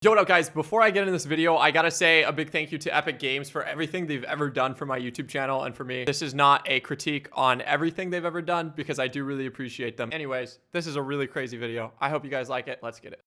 Yo, what up guys? Before I get into this video, I gotta say a big thank you to Epic Games for everything they've ever done for my YouTube channel and for me. This is not a critique on everything they've ever done because I do really appreciate them. Anyways, this is a really crazy video. I hope you guys like it. Let's get it.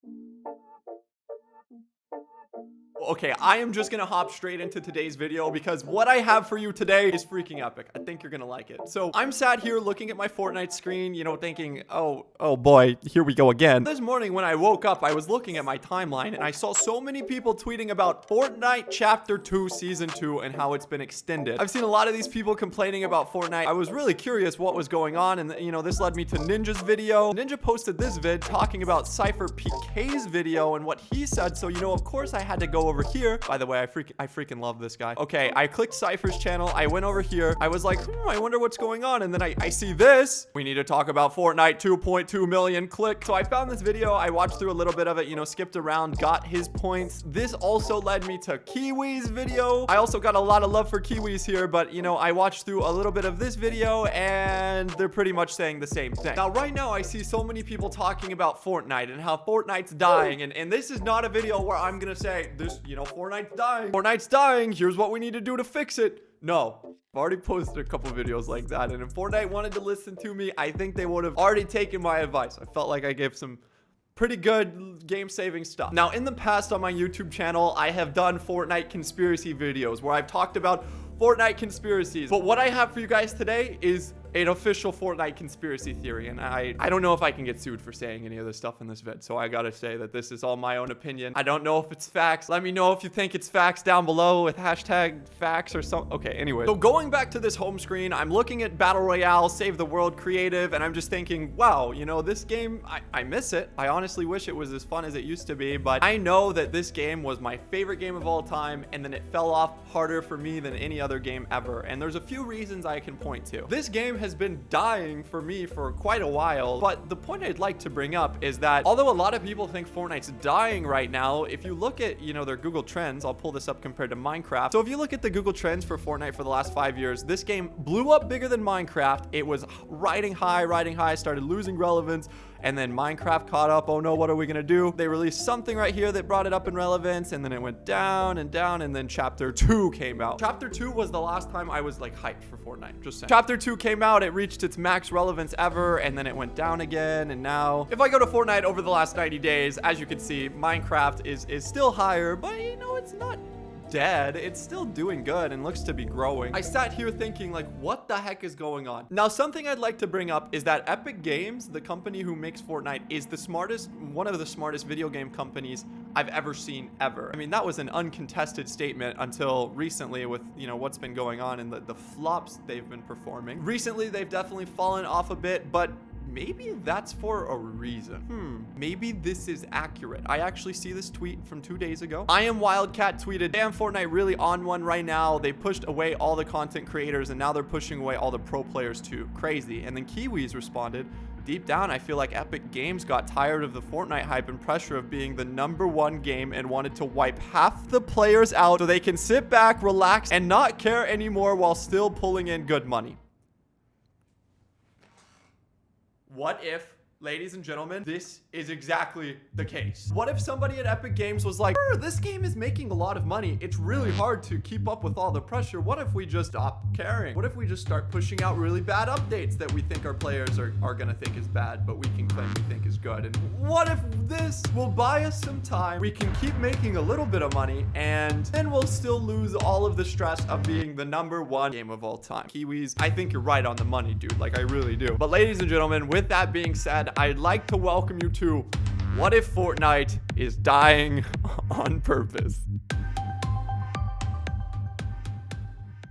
Okay, I am just gonna hop straight into today's video because what I have for you today is freaking epic. I think you're gonna like it. So I'm sat here looking at my Fortnite screen, you know, thinking, oh boy, here we go again. This morning when I woke up, I was looking at my timeline and I saw so many people tweeting about Fortnite Chapter 2 Season 2 and how it's been extended. I've seen a lot of these people complaining about Fortnite. I was really curious what was going on, and you know, this led me to Ninja's video. Ninja posted this vid talking about Cypher PK's video and what he said, so you know, of course I had to go over here. By the way, I freaking love this guy. Okay, I clicked Cypher's channel. I went over here. I was like, I wonder what's going on. And then I see this. We need to talk about Fortnite 2.2 million click. So I found this video. I watched through a little bit of it, you know, skipped around, got his points. This also led me to Kiwiz video. I also got a lot of love for Kiwiz here, but you know, I watched through a little bit of this video and they're pretty much saying the same thing. Now, right now, I see so many people talking about Fortnite and how Fortnite's dying. And this is not a video where I'm going to say this, you know, Fortnite's dying. Fortnite's dying. Here's what we need to do to fix it. No. I've already posted a couple videos like that. And if Fortnite wanted to listen to me, I think they would have already taken my advice. I felt like I gave some pretty good game-saving stuff. Now, in the past on my YouTube channel, I have done Fortnite conspiracy videos where I've talked about Fortnite conspiracies. But what I have for you guys today is an official Fortnite conspiracy theory, and I don't know if I can get sued for saying any of this stuff in this vid, so I gotta say that this is all my own opinion. I don't know if it's facts. Let me know if you think it's facts down below with hashtag facts or something. Okay, anyway. So going back to this home screen, I'm looking at Battle Royale, Save the World Creative, and I'm just thinking, wow, you know, this game, I miss it. I honestly wish it was as fun as it used to be, but I know that this game was my favorite game of all time, and then it fell off harder for me than any other game ever, and there's a few reasons I can point to. This game has been dying for me for quite a while, but the point I'd like to bring up is that although a lot of people think Fortnite's dying right now, if you look at, you know, their Google Trends, I'll pull this up compared to Minecraft. So if you look at the Google Trends for Fortnite for the last 5 years, this game blew up bigger than Minecraft. It was riding high, started losing relevance, and then Minecraft caught up. Oh no, what are we gonna do? They released something right here that brought it up in relevance, and then it went down and down, and then Chapter 2 came out. Chapter 2 was the last time I was like hyped for Fortnite, just saying. Chapter 2 came out, it reached its max relevance ever, and then it went down again, and now if I go to Fortnite over the last 90 days, as you can see, Minecraft is still higher, but you know, it's not dead. It's still doing good and looks to be growing. I sat here thinking, like, what the heck is going on? Now, something I'd like to bring up is that Epic Games, the company who makes Fortnite, is one of the smartest video game companies I've ever seen ever. I mean, that was an uncontested statement until recently with, you know, what's been going on and the flops they've been performing. Recently, they've definitely fallen off a bit, but maybe that's for a reason. Maybe this is accurate. I actually see this tweet from 2 days ago. I Am Wildcat tweeted, damn, Fortnite really on one right now. They pushed away all the content creators and now they're pushing away all the pro players too. Crazy. And then Kiwiz responded, deep down, I feel like Epic Games got tired of the Fortnite hype and pressure of being the #1 game and wanted to wipe half the players out so they can sit back, relax, and not care anymore while still pulling in good money. What if, ladies and gentlemen, this is exactly the case? What if somebody at Epic Games was like, this game is making a lot of money. It's really hard to keep up with all the pressure. What if we just stop caring? What if we just start pushing out really bad updates that we think our players are gonna think is bad, but we can claim we think is good? And what if this will buy us some time? We can keep making a little bit of money, and then we'll still lose all of the stress of being the #1 game of all time. Kiwiz, I think you're right on the money, dude. Like, I really do. But ladies and gentlemen, with that being said, I'd like to welcome you to What If Fortnite is Dying on Purpose?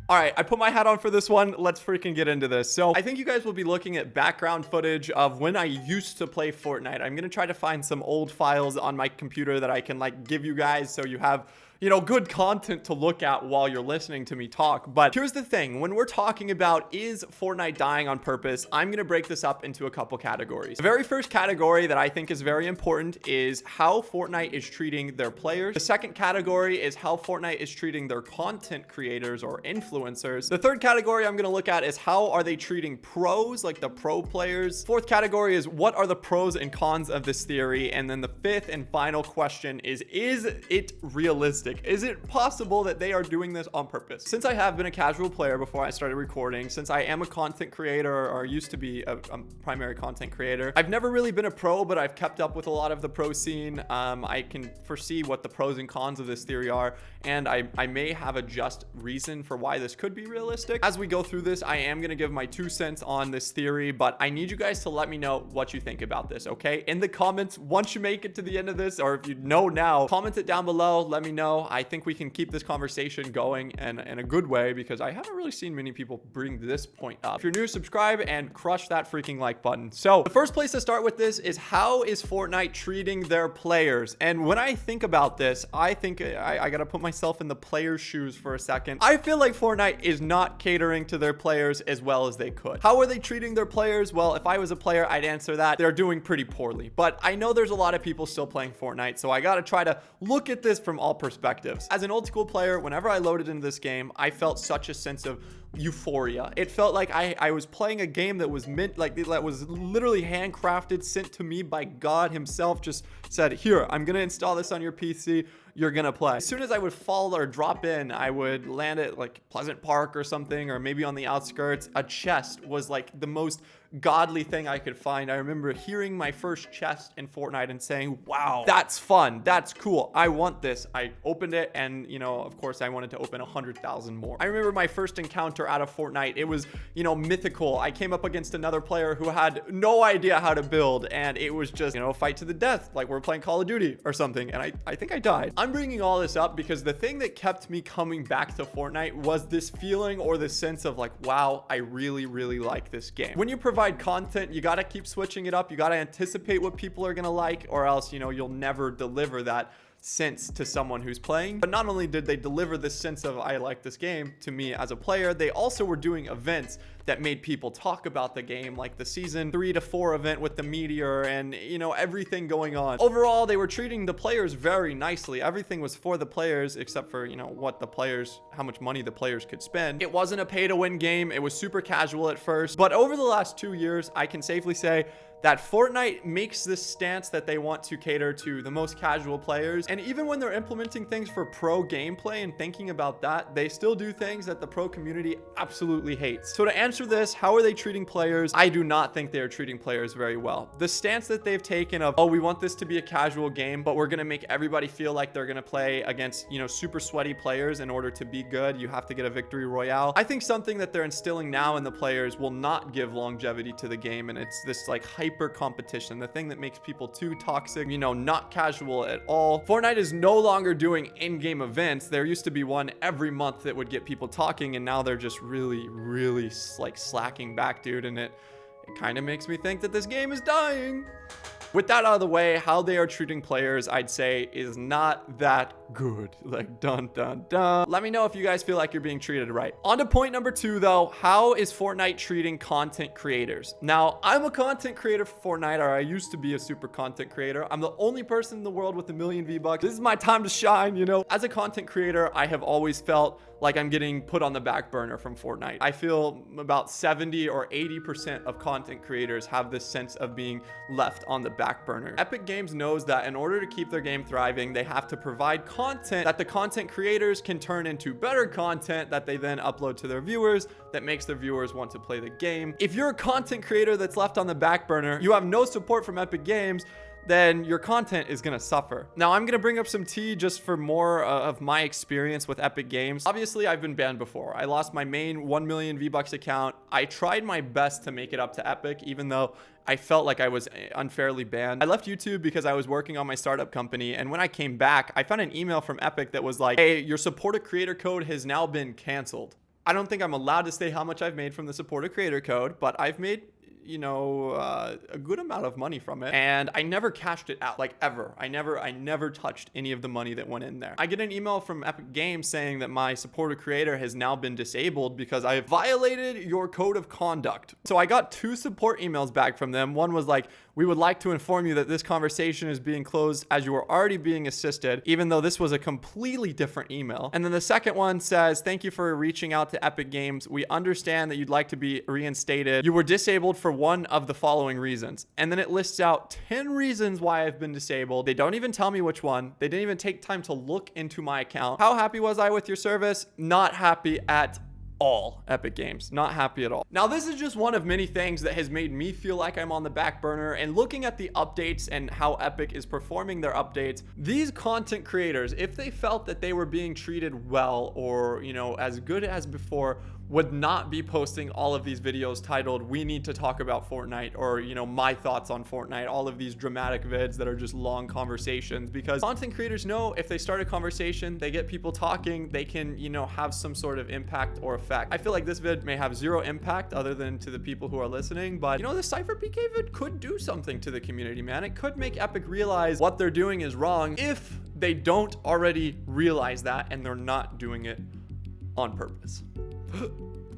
All right, I put my hat on for this one. Let's freaking get into this. So I think you guys will be looking at background footage of when I used to play Fortnite. I'm gonna try to find some old files on my computer that I can like give you guys so you have, you know, good content to look at while you're listening to me talk. But here's the thing, when we're talking about is Fortnite dying on purpose, I'm going to break this up into a couple categories. The very first category that I think is very important is how Fortnite is treating their players. The second category is how Fortnite is treating their content creators or influencers. The third category I'm going to look at is how are they treating pros, like the pro players. Fourth category is what are the pros and cons of this theory. And then the fifth and final question is it realistic? Is it possible that they are doing this on purpose? Since I have been a casual player before I started recording, since I am a content creator or used to be a primary content creator, I've never really been a pro, but I've kept up with a lot of the pro scene. I can foresee what the pros and cons of this theory are, and I may have a just reason for why this could be realistic. As we go through this, I am going to give my 2 cents on this theory, but I need you guys to let me know what you think about this, okay? In the comments, once you make it to the end of this, or if you know now, comment it down below. Let me know. I think we can keep this conversation going in a good way, because I haven't really seen many people bring this point up. If you're new, subscribe and crush that freaking like button. So the first place to start with this is how is Fortnite treating their players? And when I think about this, I think I gotta put myself in the players' shoes for a second. I feel like Fortnite is not catering to their players as well as they could. How are they treating their players? Well, if I was a player, I'd answer that they're doing pretty poorly. But I know there's a lot of people still playing Fortnite, so I gotta try to look at this from all perspectives. As an old school player, whenever I loaded into this game, I felt such a sense of euphoria. It felt like I was playing a game that was meant, like, that was literally handcrafted, sent to me by God himself. Just said, here, I'm gonna install this on your PC, you're gonna play. As soon as I would fall or drop in, I would land at like Pleasant Park or something, or maybe on the outskirts. A chest was like the most godly thing I could find. I remember hearing my first chest in Fortnite and saying, wow, that's fun, that's cool, I want this. I opened it, and you know, of course I wanted to open 100,000 more. I remember my first encounter out of Fortnite. It was, you know, mythical. I came up against another player who had no idea how to build, and it was just, you know, fight to the death, like we're playing Call of Duty or something, and I think I died. I'm bringing all this up because the thing that kept me coming back to Fortnite was this feeling or this sense of like, wow, I really, really like this game. When you provide content, you got to keep switching it up. You got to anticipate what people are going to like, or else, you know, you'll never deliver that sense to someone who's playing. But not only did they deliver this sense of I like this game to me as a player, they also were doing events that made people talk about the game, like the season 3 to 4 event with the meteor and, you know, everything going on. Overall, they were treating the players very nicely. Everything was for the players, except for, you know, what the players, how much money the players could spend. It wasn't a pay to win game. It was super casual at first, but over the last 2 years, I can safely say that Fortnite makes this stance that they want to cater to the most casual players. And even when they're implementing things for pro gameplay and thinking about that, they still do things that the pro community absolutely hates. So to answer this, how are they treating players? I do not think they are treating players very well. The stance that they've taken of, oh, we want this to be a casual game, but we're gonna make everybody feel like they're gonna play against, you know, super sweaty players in order to be good. You have to get a victory royale. I think something that they're instilling now in the players will not give longevity to the game, and it's this like hyper competition, the thing that makes people too toxic, you know, not casual at all. Fortnite is no longer doing in-game events. There used to be one every month that would get people talking, and now they're just really like slacking back, dude, and it kind of makes me think that this game is dying. With that out of the way, how they are treating players, I'd say, is not that good. Like, dun, dun, dun. Let me know if you guys feel like you're being treated right. On to point number 2, though. How is Fortnite treating content creators? Now, I'm a content creator for Fortnite, or I used to be a super content creator. I'm the only person in the world with 1 million V-Bucks. This is my time to shine, you know? As a content creator, I have always felt like I'm getting put on the back burner from Fortnite. I feel about 70 or 80% of content creators have this sense of being left on the back burner. Epic Games knows that in order to keep their game thriving, they have to provide content that the content creators can turn into better content that they then upload to their viewers, that makes their viewers want to play the game. If you're a content creator that's left on the back burner, you have no support from Epic Games, then your content is gonna suffer. Now, I'm gonna bring up some tea just for more of my experience with Epic Games. Obviously, I've been banned before. I lost my main 1 million V-Bucks account. I tried my best to make it up to Epic, even though I felt like I was unfairly banned. I left YouTube because I was working on my startup company, and when I came back, I found an email from Epic that was like, hey, your support a creator code has now been canceled. I don't think I'm allowed to say how much I've made from the support a creator code, but I've made a good amount of money from it, and I never cashed it out, like ever. I never touched any of the money that went in there. I get an email from Epic Games saying that my supporter creator has now been disabled because I violated your code of conduct. So I got 2 support emails back from them. One was like, we would like to inform you that this conversation is being closed as you are already being assisted, even though this was a completely different email. And then the second one says, thank you for reaching out to Epic Games. We understand that you'd like to be reinstated. You were disabled for one of the following reasons. And then it lists out 10 reasons why I've been disabled. They don't even tell me which one. They didn't even take time to look into my account. How happy was I with your service? Not happy at all. Epic Games, not happy at all. Now, this is just one of many things that has made me feel like I'm on the back burner, and looking at the updates and how Epic is performing their updates, these content creators, if they felt that they were being treated well or, as good as before, would not be posting all of these videos titled, we need to talk about Fortnite, or, my thoughts on Fortnite, all of these dramatic vids that are just long conversations, because content creators know if they start a conversation, they get people talking, they can, have some sort of impact or effect. I feel like this vid may have 0 impact other than to the people who are listening, but the Cypher PK vid could do something to the community, man. It could make Epic realize what they're doing is wrong if they don't already realize that and they're not doing it on purpose.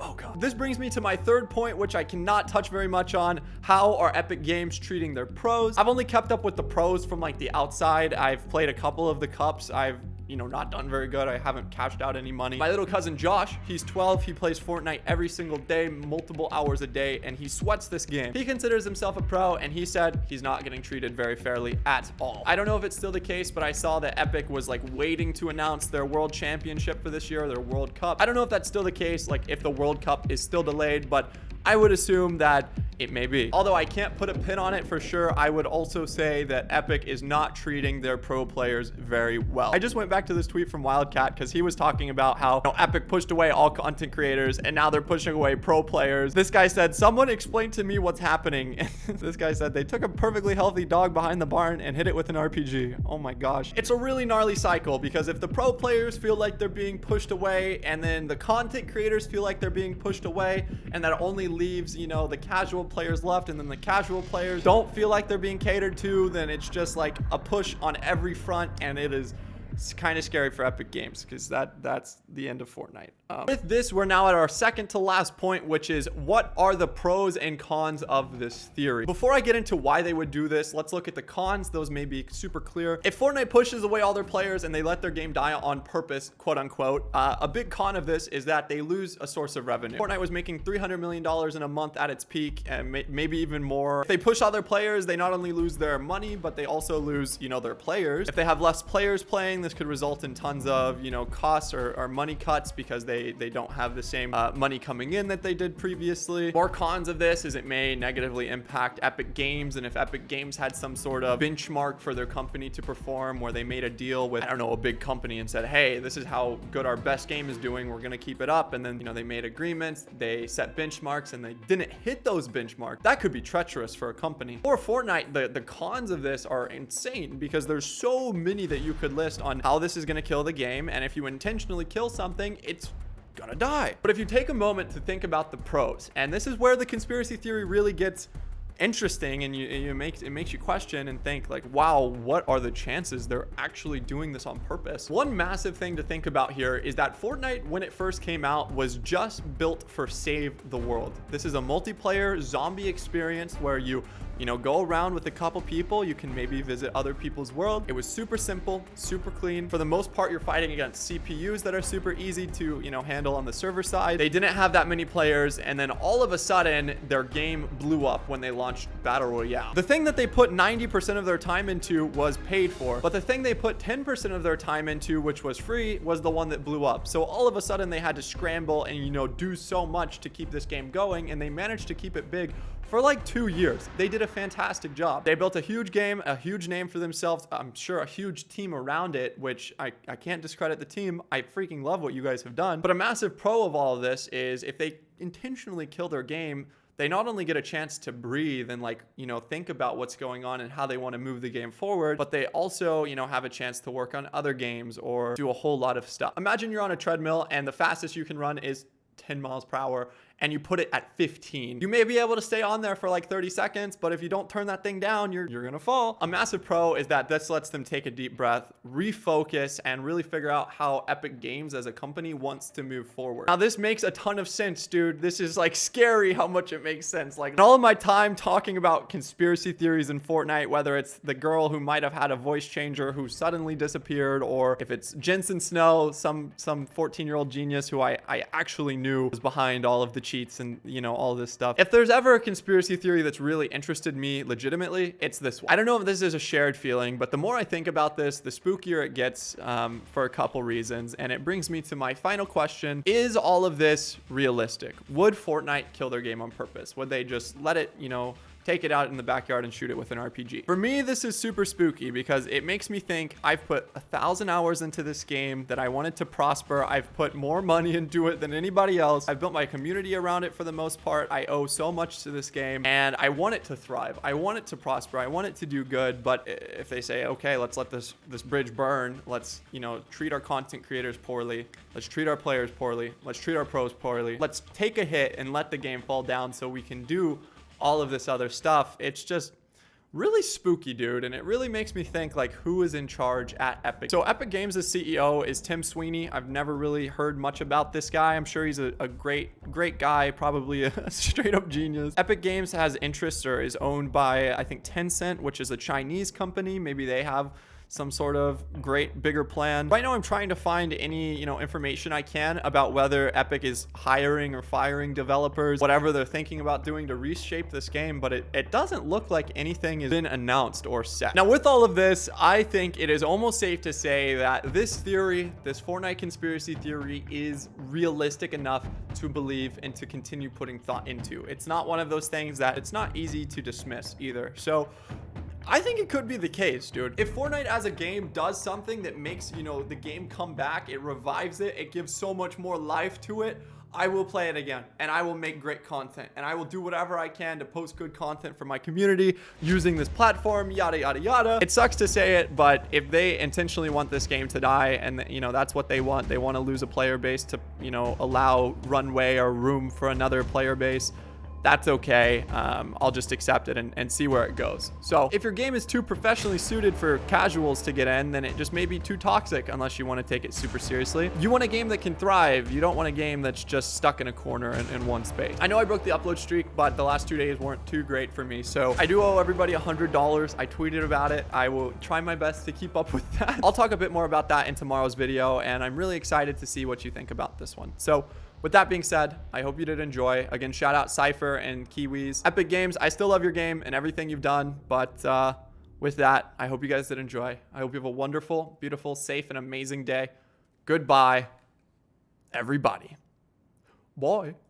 Oh god. This brings me to my third point, which I cannot touch very much on. How are Epic Games treating their pros? I've only kept up with the pros from like the outside. I've played a couple of the cups. I've not done very good. I haven't cashed out any money. My little cousin Josh, he's 12. He plays Fortnite every single day, multiple hours a day, and he sweats this game. He considers himself a pro, and he said he's not getting treated very fairly at all. I don't know if it's still the case, but I saw that Epic was like waiting to announce their world championship for this year, their World Cup. I don't know if that's still the case, like if the World Cup is still delayed, but I would assume that it may be. Although I can't put a pin on it for sure, I would also say that Epic is not treating their pro players very well. I just went back to this tweet from Wildcat because he was talking about how Epic pushed away all content creators and now they're pushing away pro players. This guy said, someone explain to me what's happening. This guy said they took a perfectly healthy dog behind the barn and hit it with an RPG. Oh my gosh. It's a really gnarly cycle because if the pro players feel like they're being pushed away and then the content creators feel like they're being pushed away, and that only leaves, the casual players left, and then the casual players don't feel like they're being catered to, then it's just like a push on every front, and it's kind of scary for Epic Games because that's the end of Fortnite. With this, we're now at our second to last point, which is what are the pros and cons of this theory? Before I get into why they would do this, let's look at the cons. Those may be super clear. If Fortnite pushes away all their players and they let their game die on purpose, quote unquote, a big con of this is that they lose a source of revenue. Fortnite was making $300 million in a month at its peak, and maybe even more. If they push all their players, they not only lose their money, but they also lose, their players. If they have less players playing, this could result in tons of, costs or money cuts because they don't have the same money coming in that they did previously. More cons of this is it may negatively impact Epic Games, and if Epic Games had some sort of benchmark for their company to perform where they made a deal with, I don't know, a big company and said, hey, this is how good our best game is doing, we're gonna keep it up, and then they made agreements, they set benchmarks, and they didn't hit those benchmarks, that could be treacherous for a company. For Fortnite, the cons of this are insane because there's so many that you could list on how this is gonna kill the game, and if you intentionally kill something, it's gonna die. But if you take a moment to think about the pros, and this is where the conspiracy theory really gets interesting, and it makes you question and think like, wow, what are the chances they're actually doing this on purpose? One massive thing to think about here is that Fortnite, when it first came out, was just built for save the world. This is a multiplayer zombie experience where you go around with a couple people, you can maybe visit other people's world. It was super simple, super clean. For the most part, you're fighting against CPUs that are super easy to, handle on the server side. They didn't have that many players, and then all of a sudden, their game blew up when they launched Battle Royale. The thing that they put 90% of their time into was paid for, but the thing they put 10% of their time into, which was free, was the one that blew up. So all of a sudden, they had to scramble and, do so much to keep this game going, and they managed to keep it big for like 2 years. They did a fantastic job. They built a huge game, a huge name for themselves. I'm sure a huge team around it, which I can't discredit the team. I freaking love what you guys have done. But a massive pro of all of this is if they intentionally kill their game, they not only get a chance to breathe and think about what's going on and how they want to move the game forward, but they also, have a chance to work on other games or do a whole lot of stuff. Imagine you're on a treadmill and the fastest you can run is 10 miles per hour, and you put it at 15. You may be able to stay on there for like 30 seconds, but if you don't turn that thing down, you're gonna fall. A massive pro is that this lets them take a deep breath, refocus, and really figure out how Epic Games as a company wants to move forward. Now, this makes a ton of sense, dude. This is like scary how much it makes sense. Like, in all of my time talking about conspiracy theories in Fortnite, whether it's the girl who might have had a voice changer who suddenly disappeared, or if it's Jensen Snow, some 14-year-old genius who I actually knew was behind all of the cheats and, you know, all this stuff. If there's ever a conspiracy theory that's really interested me legitimately, it's this one. I don't know if this is a shared feeling, but the more I think about this, the spookier it gets for a couple reasons. And it brings me to my final question. Is all of this realistic? Would Fortnite kill their game on purpose? Would they just let it, you know, take it out in the backyard and shoot it with an RPG? For me, this is super spooky because it makes me think I've put 1,000 hours into this game, that I wanted to prosper. I've put more money into it than anybody else. I've built my community around it for the most part. I owe so much to this game and I want it to thrive. I want it to prosper. I want it to do good. But if they say, okay, let's let this bridge burn. Let's, you know, treat our content creators poorly. Let's treat our players poorly. Let's treat our pros poorly. Let's take a hit and let the game fall down so we can do all of this other stuff. It's just really spooky, dude, and it really makes me think, like, who is in charge at Epic? So Epic Games' CEO is Tim Sweeney. I've never really heard much about this guy. I'm sure he's a great guy, probably a straight up genius. Epic Games has interests, or is owned by, I think, Tencent, which is a Chinese company. Maybe they have some sort of bigger plan. Right now, I'm trying to find any, you know, information I can about whether Epic is hiring or firing developers, whatever they're thinking about doing to reshape this game, but it doesn't look like anything has been announced or set. Now, with all of this, I think it is almost safe to say that this theory, this Fortnite conspiracy theory, is realistic enough to believe and to continue putting thought into. It's not one of those things that it's not easy to dismiss either. So I think it could be the case, dude. If Fortnite as a game does something that makes, you know, the game come back, it revives it, it gives so much more life to it, I will play it again, and I will make great content, and I will do whatever I can to post good content for my community using this platform, yada, yada, yada. It sucks to say it, but if they intentionally want this game to die, and, you know, that's what they want to lose a player base to, you know, allow runway or room for another player base, that's okay. I'll just accept it and see where it goes. So if your game is too professionally suited for casuals to get in, then it just may be too toxic unless you want to take it super seriously. You want a game that can thrive. You don't want a game that's just stuck in a corner in one space. I know I broke the upload streak, but the last 2 days weren't too great for me. So I do owe everybody $100. I tweeted about it. I will try my best to keep up with that. I'll talk a bit more about that in tomorrow's video, and I'm really excited to see what you think about this one. So with that being said, I hope you did enjoy. Again, shout out Sypher and Kiwiz. Epic Games, I still love your game and everything you've done. But with that, I hope you guys did enjoy. I hope you have a wonderful, beautiful, safe, and amazing day. Goodbye, everybody. Bye.